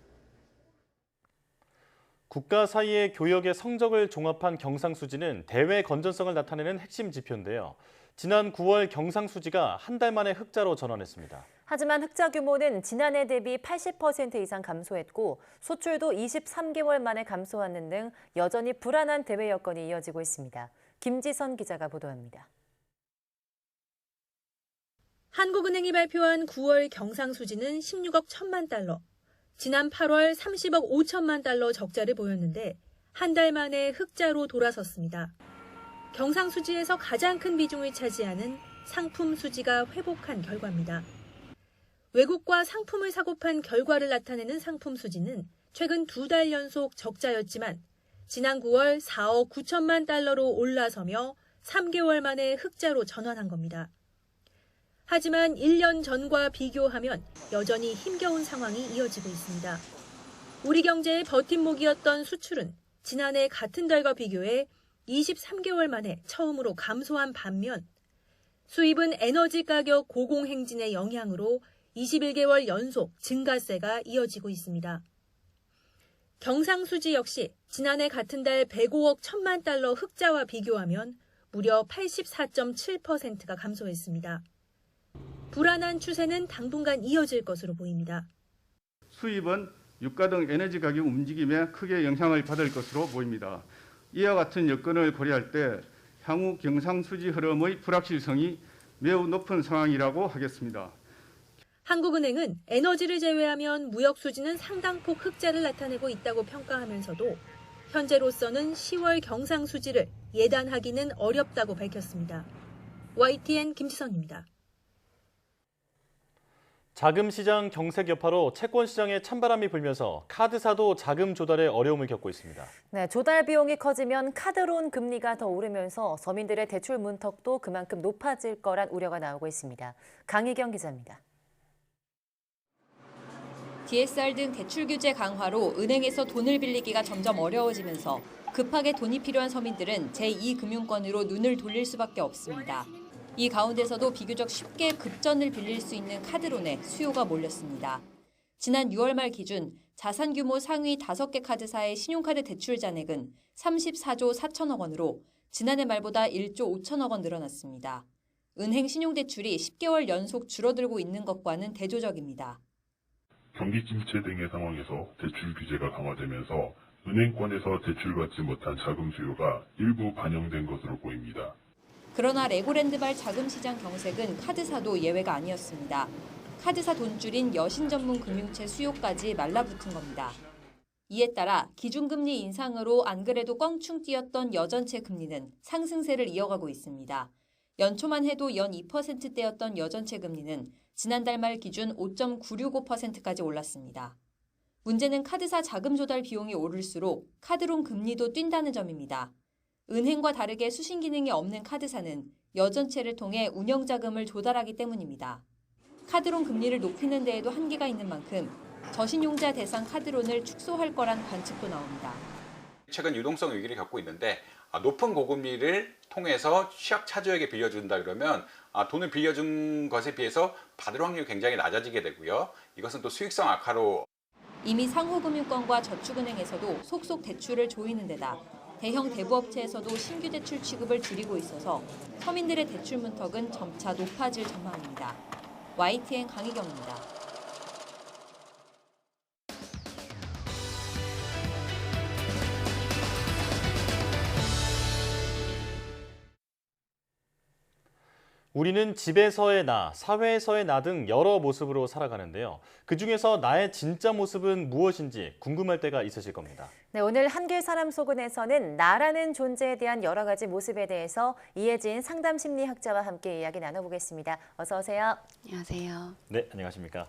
국가 사이의 교역의 성적을 종합한 경상수지는 대외 건전성을 나타내는 핵심 지표인데요. 지난 9월 경상수지가 한 달 만에 흑자로 전환했습니다.
하지만 흑자 규모는 지난해 대비 80% 이상 감소했고 수출도 23개월 만에 감소하는 등 여전히 불안한 대외 여건이 이어지고 있습니다. 김지선 기자가 보도합니다.
한국은행이 발표한 9월 경상수지는 16억 1천만 달러, 지난 8월 30억 5천만 달러 적자를 보였는데 한 달 만에 흑자로 돌아섰습니다. 경상수지에서 가장 큰 비중을 차지하는 상품 수지가 회복한 결과입니다. 외국과 상품을 사고 판 결과를 나타내는 상품 수지는 최근 2달 연속 적자였지만 지난 9월 4억 9천만 달러로 올라서며 3개월 만에 흑자로 전환한 겁니다. 하지만 1년 전과 비교하면 여전히 힘겨운 상황이 이어지고 있습니다. 우리 경제의 버팀목이었던 수출은 지난해 같은 달과 비교해 23개월 만에 처음으로 감소한 반면 수입은 에너지 가격 고공행진의 영향으로 21개월 연속 증가세가 이어지고 있습니다. 경상수지 역시 지난해 같은 달 105억 1천만 달러 흑자와 비교하면 무려 84.7%가 감소했습니다. 불안한 추세는 당분간 이어질 것으로 보입니다.
수입은 유가 등 에너지 가격 움직임에 크게 영향을 받을 것으로 보입니다. 이와 같은 여건을 고려할 때 향후 경상수지 흐름의 불확실성이 매우 높은 상황이라고 하겠습니다.
한국은행은 에너지를 제외하면 무역 수지는 상당폭 흑자를 나타내고 있다고 평가하면서도 현재로서는 10월 경상수지를 예단하기는 어렵다고 밝혔습니다. YTN 김지선입니다.
자금시장 경색 여파로 채권시장에 찬바람이 불면서 카드사도 자금 조달에 어려움을 겪고 있습니다.
네, 조달 비용이 커지면 카드론 금리가 더 오르면서 서민들의 대출 문턱도 그만큼 높아질 거란 우려가 나오고 있습니다. 강희경 기자입니다.
DSR 등 대출 규제 강화로 은행에서 돈을 빌리기가 점점 어려워지면서 급하게 돈이 필요한 서민들은 제2금융권으로 눈을 돌릴 수밖에 없습니다. 이 가운데서도 비교적 쉽게 급전을 빌릴 수 있는 카드론에 수요가 몰렸습니다. 지난 6월 말 기준 자산 규모 상위 5개 카드사의 신용카드 대출 잔액은 34조 4천억 원으로 지난해 말보다 1조 5천억 원 늘어났습니다. 은행 신용대출이 10개월 연속 줄어들고 있는 것과는 대조적입니다.
경기 침체 등의 상황에서 대출 규제가 강화되면서 은행권에서 대출받지 못한 자금 수요가 일부 반영된 것으로 보입니다.
그러나 레고랜드발 자금시장 경색은 카드사도 예외가 아니었습니다. 카드사 돈줄인 여신 전문 금융채 수요까지 말라붙은 겁니다. 이에 따라 기준금리 인상으로 안 그래도 껑충 뛰었던 여전채 금리는 상승세를 이어가고 있습니다. 연초만 해도 연 2%대였던 여전채 금리는 지난달 말 기준 5.965%까지 올랐습니다. 문제는 카드사 자금 조달 비용이 오를수록 카드론 금리도 뛴다는 점입니다. 은행과 다르게 수신 기능이 없는 카드사는 여전채를 통해 운영자금을 조달하기 때문입니다. 카드론 금리를 높이는 데에도 한계가 있는 만큼 저신용자 대상 카드론을 축소할 거란 관측도 나옵니다.
최근 유동성 위기를 겪고 있는데 높은 고금리를 통해서 취약 차주에게 빌려준다 그러면 돈을 빌려준 것에 비해서 받을 확률이 굉장히 낮아지게 되고요. 이것은 또 수익성 악화로
이미 상호금융권과 저축은행에서도 속속 대출을 조이는 데다 대형 대부업체에서도 신규 대출 취급을 줄이고 있어서 서민들의 대출 문턱은 점차 높아질 전망입니다. YTN 강희경입니다.
우리는 집에서의 나, 사회에서의 나 등 여러 모습으로 살아가는데요. 그중에서 나의 진짜 모습은 무엇인지 궁금할 때가 있으실 겁니다.
네, 오늘 한길 사람 속은에서는 나라는 존재에 대한 여러 가지 모습에 대해서 이혜진 상담심리학자와 함께 이야기 나눠보겠습니다. 어서 오세요.
안녕하세요.
네, 안녕하십니까.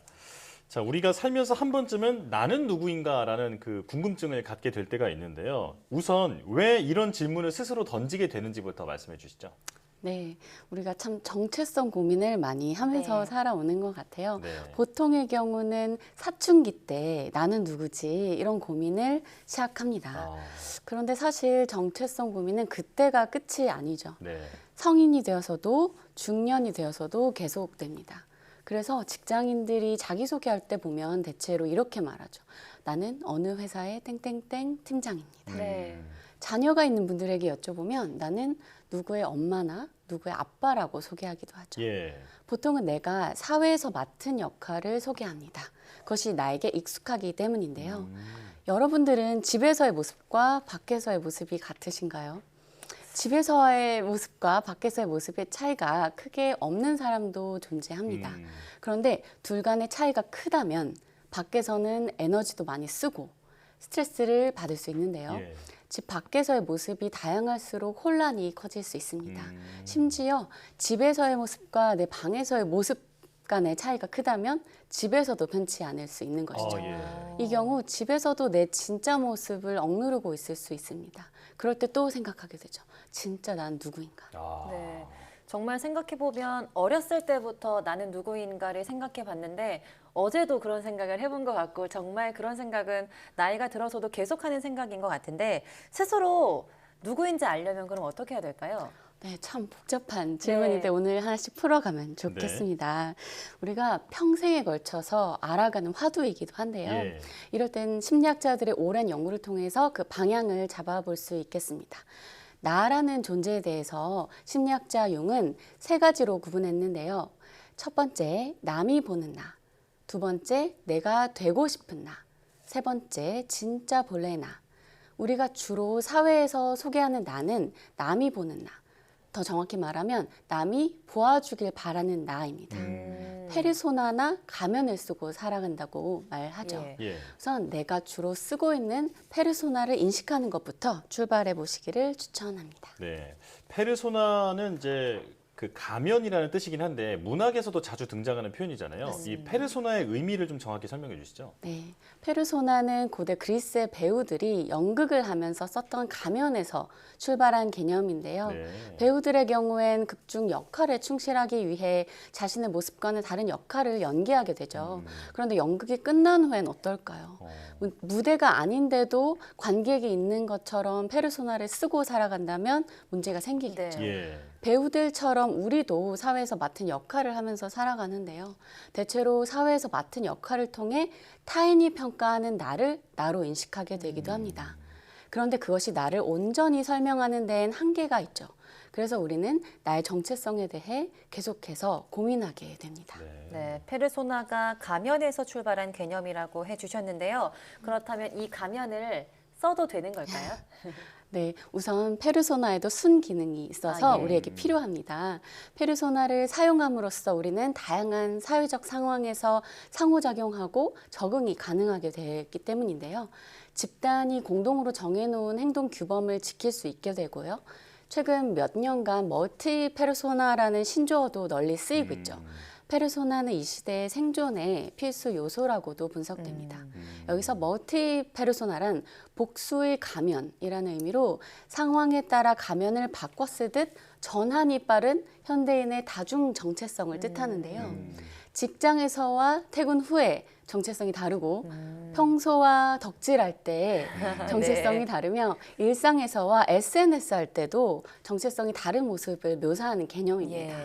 자, 우리가 살면서 한 번쯤은 나는 누구인가라는 그 궁금증을 갖게 될 때가 있는데요. 우선 왜 이런 질문을 스스로 던지게 되는지부터 말씀해 주시죠.
네, 우리가 참 정체성 고민을 많이 하면서
네.
살아오는 것 같아요.
네.
보통의 경우는 사춘기 때 나는 누구지 이런 고민을 시작합니다. 그런데 사실 정체성 고민은 그때가 끝이 아니죠.
네.
성인이 되어서도 중년이 되어서도 계속됩니다. 그래서 직장인들이 자기소개할 때 보면 대체로 이렇게 말하죠. 나는 어느 회사의 땡땡땡 팀장입니다.
네.
자녀가 있는 분들에게 여쭤보면 나는 누구의 엄마나 누구의 아빠라고 소개하기도 하죠.
예.
보통은 내가 사회에서 맡은 역할을 소개합니다. 그것이 나에게 익숙하기 때문인데요. 여러분들은 집에서의 모습과 밖에서의 모습이 같으신가요? 집에서의 모습과 밖에서의 모습의 차이가 크게 없는 사람도 존재합니다. 그런데 둘 간의 차이가 크다면 밖에서는 에너지도 많이 쓰고 스트레스를 받을 수 있는데요.
예.
집 밖에서의 모습이 다양할수록 혼란이 커질 수 있습니다. 심지어 집에서의 모습과 내 방에서의 모습 간의 차이가 크다면 집에서도 변치 않을 수 있는 것이죠. 이 경우 집에서도 내 진짜 모습을 억누르고 있을 수 있습니다. 그럴 때 또 생각하게 되죠. 진짜 난 누구인가?
네. 정말 생각해보면 어렸을 때부터 나는 누구인가를 생각해봤는데 어제도 그런 생각을 해본 것 같고 정말 그런 생각은 나이가 들어서도 계속하는 생각인 것 같은데 스스로 누구인지 알려면 그럼 어떻게 해야 될까요?
네, 참 복잡한 질문인데 오늘 하나씩 풀어가면 좋겠습니다. 우리가 평생에 걸쳐서 알아가는 화두이기도 한데요.
예.
이럴 땐 심리학자들의 오랜 연구를 통해서 그 방향을 잡아볼 수 있겠습니다. 나라는 존재에 대해서 심리학자 융은 세 가지로 구분했는데요. 첫 번째, 남이 보는 나. 두 번째, 내가 되고 싶은 나. 세 번째, 진짜 본래 나. 우리가 주로 사회에서 소개하는 나는 남이 보는 나. 더 정확히 말하면 남이 보아주길 바라는 나입니다. 페르소나나 가면을 쓰고 살아간다고 말하죠.
예.
우선 내가 주로 쓰고 있는 페르소나를 인식하는 것부터 출발해 보시기를 추천합니다.
네. 페르소나는 이제 그 가면이라는 뜻이긴 한데 문학에서도 자주 등장하는 표현이잖아요. 이 페르소나의 의미를 좀 정확히 설명해 주시죠.
네, 페르소나는 고대 그리스의 배우들이 연극을 하면서 썼던 가면에서 출발한 개념인데요.
네.
배우들의 경우엔 극중 역할에 충실하기 위해 자신의 모습과는 다른 역할을 연기하게 되죠. 그런데 연극이 끝난 후엔 어떨까요? 무대가 아닌데도 관객이 있는 것처럼 페르소나를 쓰고 살아간다면 문제가 생기겠죠.
예.
배우들처럼 우리도 사회에서 맡은 역할을 하면서 살아가는데요. 대체로 사회에서 맡은 역할을 통해 타인이 평가하는 나를 나로 인식하게 되기도 합니다. 그런데 그것이 나를 온전히 설명하는 데엔 한계가 있죠. 그래서 우리는 나의 정체성에 대해 계속해서 고민하게 됩니다.
네, 페르소나가 가면에서 출발한 개념이라고 해주셨는데요. 그렇다면 이 가면을 써도 되는 걸까요?
네, 우선 페르소나에도 순기능이 있어서
예.
우리에게 필요합니다. 페르소나를 사용함으로써 우리는 다양한 사회적 상황에서 상호작용하고 적응이 가능하게 됐기 때문인데요. 집단이 공동으로 정해놓은 행동 규범을 지킬 수 있게 되고요. 최근 몇 년간 멀티 페르소나라는 신조어도 널리 쓰이고 있죠. 페르소나는 이 시대의 생존의 필수 요소라고도 분석됩니다. 여기서 멀티 페르소나란 복수의 가면이라는 의미로 상황에 따라 가면을 바꿔 쓰듯 전환이 빠른 현대인의 다중 정체성을 뜻하는데요. 직장에서와 퇴근 후에 정체성이 다르고 평소와 덕질할 때 정체성이
네.
다르며 일상에서와 SNS 할 때도 정체성이 다른 모습을 묘사하는 개념입니다.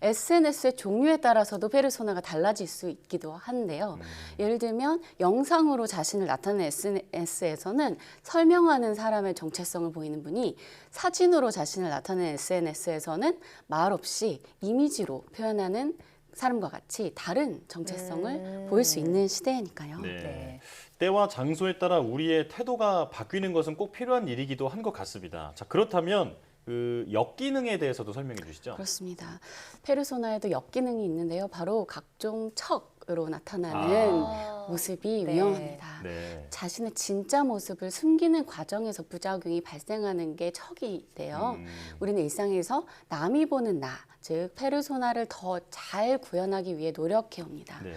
SNS의 종류에 따라서도 페르소나가 달라질 수 있기도 한데요. 예를 들면 영상으로 자신을 나타내는 SNS에서는 설명하는 사람의 정체성을 보이는 분이 사진으로 자신을 나타내는 SNS에서는 말 없이 이미지로 표현하는 사람과 같이 다른 정체성을 보일 수 있는 시대니까요.
네. 때와 장소에 따라 우리의 태도가 바뀌는 것은 꼭 필요한 일이기도 한 것 같습니다. 자, 그렇다면 그 역기능에 대해서도 설명해 주시죠.
그렇습니다. 페르소나에도 역기능이 있는데요. 바로 각종 척으로 나타나는 모습이
네.
위험합니다.
네.
자신의 진짜 모습을 숨기는 과정에서 부작용이 발생하는 게 척이래요. 우리는 일상에서 남이 보는 나, 즉 페르소나를 더 잘 구현하기 위해 노력해 옵니다.
네.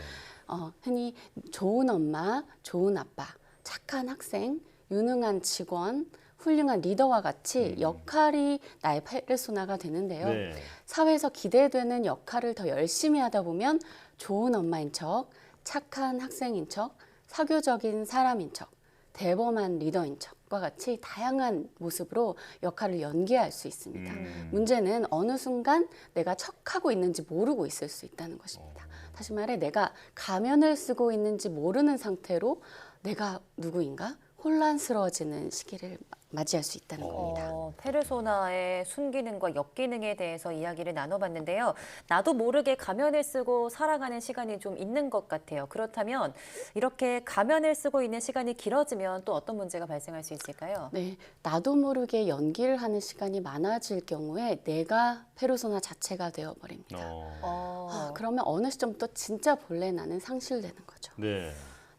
흔히 좋은 엄마, 좋은 아빠, 착한 학생, 유능한 직원, 훌륭한 리더와 같이 역할이 나의 페르소나가 되는데요.
네.
사회에서 기대되는 역할을 더 열심히 하다 보면 좋은 엄마인 척, 착한 학생인 척, 사교적인 사람인 척, 대범한 리더인 척과 같이 다양한 모습으로 역할을 연기할 수 있습니다. 문제는 어느 순간 내가 척하고 있는지 모르고 있을 수 있다는 것입니다. 다시 말해 내가 가면을 쓰고 있는지 모르는 상태로 내가 누구인가 혼란스러워지는 시기를 맞이할 수 있다는 겁니다.
페르소나의 순기능과 역기능에 대해서 이야기를 나눠봤는데요. 나도 모르게 가면을 쓰고 살아가는 시간이 좀 있는 것 같아요. 그렇다면 이렇게 가면을 쓰고 있는 시간이 길어지면 또 어떤 문제가 발생할 수 있을까요?
네, 나도 모르게 연기를 하는 시간이 많아질 경우에 내가 페르소나 자체가 되어버립니다. 그러면 어느 시점부터 진짜 본래 나는 상실되는 거죠.
네.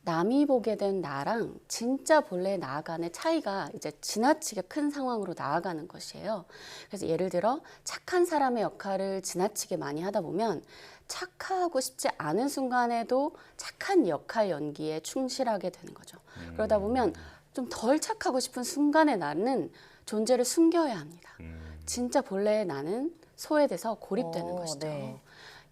남이 보게 된 나랑 진짜 본래 나아가는 차이가 이제 지나치게 큰 상황으로 나아가는 것이에요. 그래서 예를 들어 착한 사람의 역할을 지나치게 많이 하다 보면 착하고 싶지 않은 순간에도 착한 역할 연기에 충실하게 되는 거죠. 그러다 보면 좀 덜 착하고 싶은 순간에 나는 존재를 숨겨야 합니다. 진짜 본래의 나는 소외돼서 고립되는 것이죠.
네.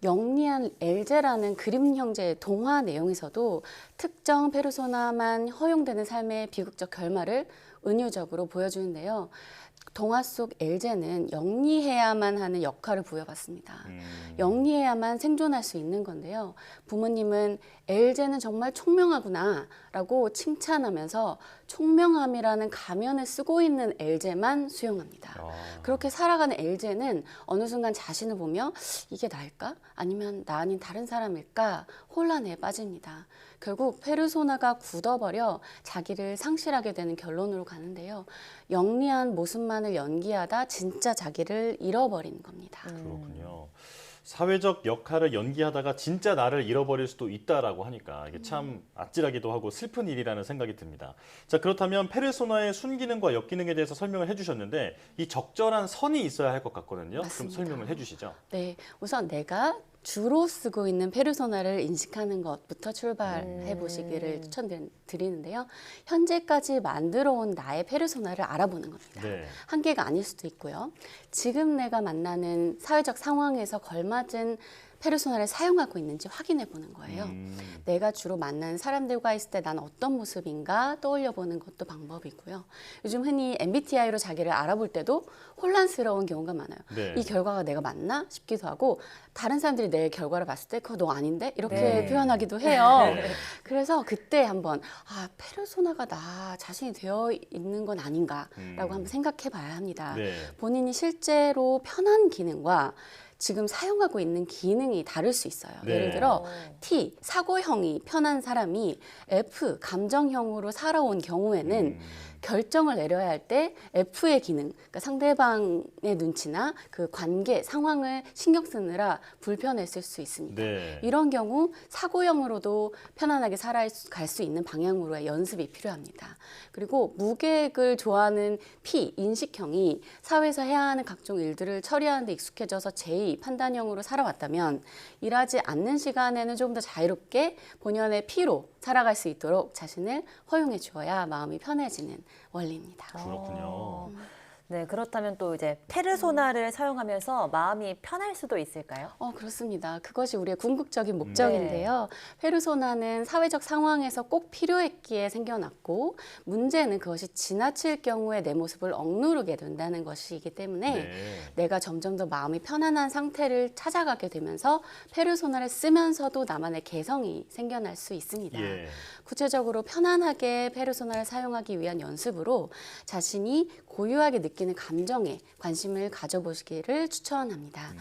영리한 엘제라는 그림 형제 동화 내용에서도 특정 페르소나만 허용되는 삶의 비극적 결말을 은유적으로 보여주는데요. 동화 속 엘제는 영리해야만 하는 역할을 부여받습니다. 영리해야만 생존할 수 있는 건데요. 부모님은 엘제는 정말 총명하구나 라고 칭찬하면서 총명함이라는 가면을 쓰고 있는 엘제만 수용합니다. 그렇게 살아가는 엘제는 어느 순간 자신을 보며 이게 나일까? 아니면 나 아닌 다른 사람일까? 혼란에 빠집니다. 결국 페르소나가 굳어버려 자기를 상실하게 되는 결론으로 가는데요. 영리한 모습만을 연기하다 진짜 자기를 잃어버리는 겁니다.
그렇군요. 사회적 역할을 연기하다가 진짜 나를 잃어버릴 수도 있다라고 하니까 이게 참 아찔하기도 하고 슬픈 일이라는 생각이 듭니다. 자, 그렇다면 페르소나의 순기능과 역기능에 대해서 설명을 해주셨는데 이 적절한 선이 있어야 할 것 같거든요.
맞습니다.
그럼 설명을 해주시죠.
네, 우선 내가 주로 쓰고 있는 페르소나를 인식하는 것부터 출발해 보시기를 추천드리는데요. 현재까지 만들어 온 나의 페르소나를 알아보는 겁니다.
네.
한계가 아닐 수도 있고요. 지금 내가 만나는 사회적 상황에서 걸맞은 페르소나를 사용하고 있는지 확인해 보는 거예요. 내가 주로 만나는 사람들과 있을 때 난 어떤 모습인가 떠올려 보는 것도 방법이고요. 요즘 흔히 MBTI로 자기를 알아볼 때도 혼란스러운 경우가 많아요.
네.
이 결과가 내가 맞나 싶기도 하고 다른 사람들이 내 결과를 봤을 때 그거 너 아닌데? 이렇게
네.
표현하기도 해요.
네.
그래서 그때 한번 페르소나가 나 자신이 되어 있는 건 아닌가라고 한번 생각해 봐야 합니다.
네.
본인이 실제로 편한 기능과 지금 사용하고 있는 기능이 다를 수 있어요.
네.
예를 들어 T, 사고형이 편한 사람이 F, 감정형으로 살아온 경우에는 결정을 내려야 할 때 F의 기능, 그러니까 상대방의 눈치나 그 관계, 상황을 신경 쓰느라 불편했을 수 있습니다.
네.
이런 경우 사고형으로도 편안하게 살아갈 수 있는 방향으로의 연습이 필요합니다. 그리고 무계획을 좋아하는 P, 인식형이 사회에서 해야 하는 각종 일들을 처리하는 데 익숙해져서 J, 판단형으로 살아왔다면 일하지 않는 시간에는 좀 더 자유롭게 본연의 P로 살아갈 수 있도록 자신을 허용해 주어야 마음이 편해지는 원리입니다.
그렇군요.
네, 그렇다면 또 이제 페르소나를 사용하면서 마음이 편할 수도 있을까요?
그렇습니다. 그것이 우리의 궁극적인 목적인데요. 페르소나는 사회적 상황에서 꼭 필요했기에 생겨났고 문제는 그것이 지나칠 경우에 내 모습을 억누르게 된다는 것이기 때문에 내가 점점 더 마음이 편안한 상태를 찾아가게 되면서 페르소나를 쓰면서도 나만의 개성이 생겨날 수 있습니다.
예.
구체적으로 편안하게 페르소나를 사용하기 위한 연습으로 자신이 고유하게 느끼는 감정에 관심을 가져보시기를 추천합니다.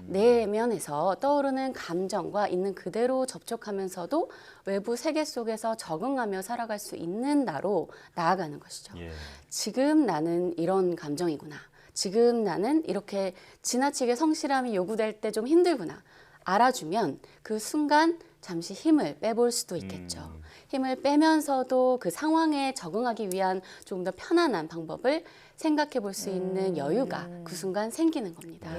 내면에서 떠오르는 감정과 있는 그대로 접촉하면서도 외부 세계 속에서 적응하며 살아갈 수 있는 나로 나아가는 것이죠.
예.
지금 나는 이런 감정이구나. 지금 나는 이렇게 지나치게 성실함이 요구될 때 좀 힘들구나 알아주면 그 순간 잠시 힘을 빼볼 수도 있겠죠. 힘을 빼면서도 그 상황에 적응하기 위한 조금 더 편안한 방법을 생각해 볼 수 있는 여유가 그 순간 생기는 겁니다.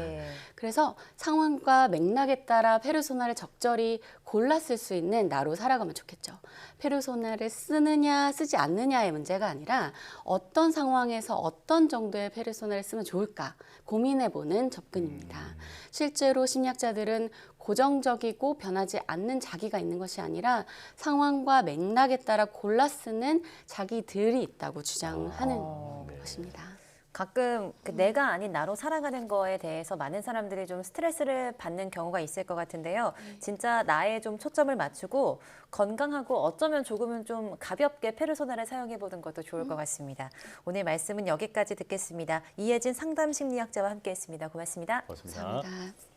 그래서 상황과 맥락에 따라 페르소나를 적절히 골라 쓸 수 있는 나로 살아가면 좋겠죠. 페르소나를 쓰느냐 쓰지 않느냐의 문제가 아니라 어떤 상황에서 어떤 정도의 페르소나를 쓰면 좋을까 고민해보는 접근입니다. 실제로 심리학자들은 고정적이고 변하지 않는 자기가 있는 것이 아니라 상황과 맥락에 따라 골라 쓰는 자기들이 있다고 주장하는 것입니다.
가끔 내가 아닌 나로 살아가는 거에 대해서 많은 사람들이 좀 스트레스를 받는 경우가 있을 것 같은데요. 진짜 나에 좀 초점을 맞추고 건강하고 어쩌면 조금은 좀 가볍게 페르소나를 사용해보는 것도 좋을 것 같습니다. 오늘 말씀은 여기까지 듣겠습니다. 이혜진 상담심리학자와 함께했습니다. 고맙습니다.
고맙습니다.
감사합니다.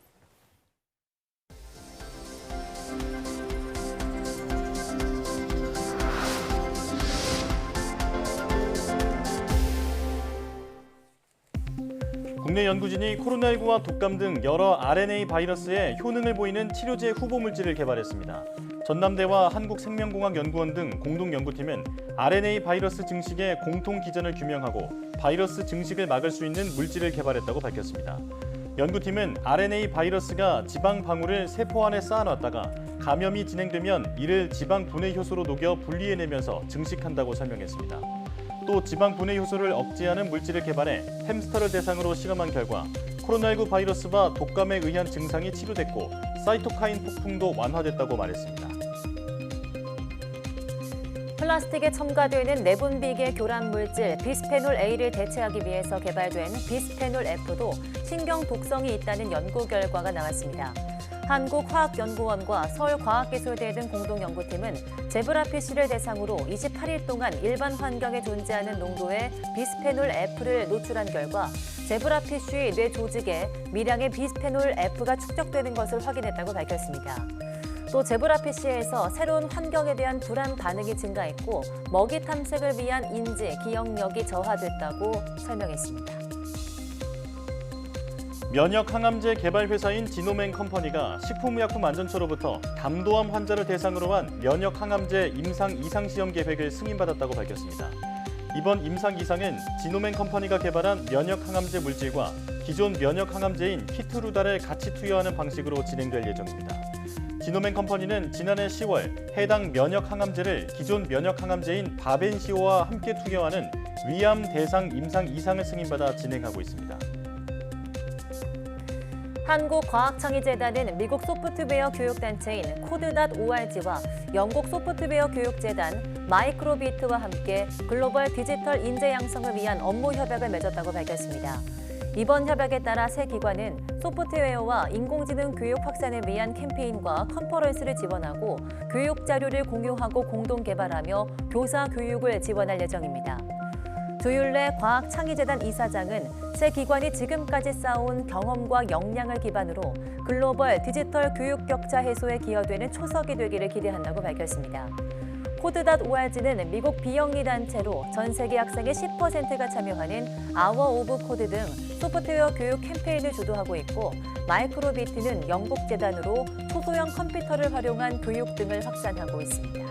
국내 연구진이 코로나19와 독감 등 여러 RNA 바이러스에 효능을 보이는 치료제 후보 물질을 개발했습니다. 전남대와 한국생명공학연구원 등 공동연구팀은 RNA 바이러스 증식의 공통 기전을 규명하고 바이러스 증식을 막을 수 있는 물질을 개발했다고 밝혔습니다. 연구팀은 RNA 바이러스가 지방 방울을 세포 안에 쌓아놨다가 감염이 진행되면 이를 지방 분해 효소로 녹여 분리해내면서 증식한다고 설명했습니다. 또 지방 분해 효소를 억제하는 물질을 개발해 햄스터를 대상으로 실험한 결과 코로나19 바이러스와 독감에 의한 증상이 치료됐고 사이토카인 폭풍도 완화됐다고 말했습니다.
플라스틱에 첨가되는 내분비계 교란 물질 비스페놀 A를 대체하기 위해서 개발된 비스페놀 F도 신경 독성이 있다는 연구 결과가 나왔습니다. 한국화학연구원과 서울과학기술대 등 공동연구팀은 제브라피쉬를 대상으로 28일 동안 일반 환경에 존재하는 농도의 비스페놀 F를 노출한 결과 제브라피쉬의 뇌 조직에 미량의 비스페놀 F가 축적되는 것을 확인했다고 밝혔습니다. 또 제브라피쉬에서 새로운 환경에 대한 불안 반응이 증가했고 먹이 탐색을 위한 인지, 기억력이 저하됐다고 설명했습니다.
면역 항암제 개발 회사인 지노맨 컴퍼니가 식품의약품안전처로부터 담도암 환자를 대상으로 한 면역 항암제 임상 이상 시험 계획을 승인받았다고 밝혔습니다. 이번 임상 이상은 지노맨 컴퍼니가 개발한 면역 항암제 물질과 기존 면역 항암제인 키트루다를 같이 투여하는 방식으로 진행될 예정입니다. 지노맨 컴퍼니는 지난해 10월 해당 면역 항암제를 기존 면역 항암제인 바벤시오와 함께 투여하는 위암 대상 임상 이상을 승인받아 진행하고 있습니다.
한국과학창의재단은 미국 소프트웨어 교육단체인 코드.org와 영국 소프트웨어 교육재단 마이크로비트와 함께 글로벌 디지털 인재 양성을 위한 업무 협약을 맺었다고 밝혔습니다. 이번 협약에 따라 세 기관은 소프트웨어와 인공지능 교육 확산을 위한 캠페인과 컨퍼런스를 지원하고 교육 자료를 공유하고 공동 개발하며 교사 교육을 지원할 예정입니다. 조율래 과학창의재단 이사장은 새 기관이 지금까지 쌓아온 경험과 역량을 기반으로 글로벌 디지털 교육 격차 해소에 기여되는 초석이 되기를 기대한다고 밝혔습니다. 코드.org는 미국 비영리 단체로 전 세계 학생의 10%가 참여하는 아워 오브 코드 등 소프트웨어 교육 캠페인을 주도하고 있고 마이크로비트는 영국 재단으로 초소형 컴퓨터를 활용한 교육 등을 확산하고 있습니다.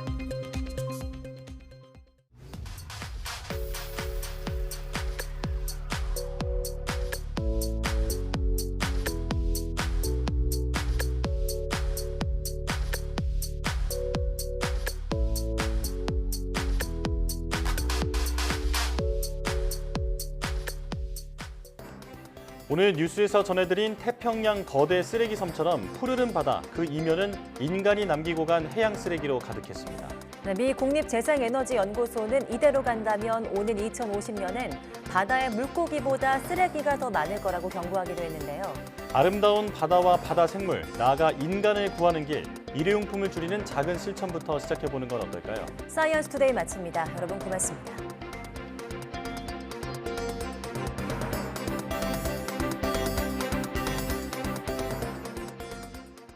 오늘 뉴스에서 전해드린 태평양 거대 쓰레기 섬처럼 푸르른 바다, 그 이면은 인간이 남기고 간 해양 쓰레기로 가득했습니다.
미 국립재생에너지연구소는 이대로 간다면 오는 2050년엔 바다에 물고기보다 쓰레기가 더 많을 거라고 경고하기도 했는데요.
아름다운 바다와 바다 생물, 나아가 인간을 구하는 길, 일회용품을 줄이는 작은 실천부터 시작해보는 건 어떨까요?
사이언스 투데이 마칩니다. 여러분 고맙습니다.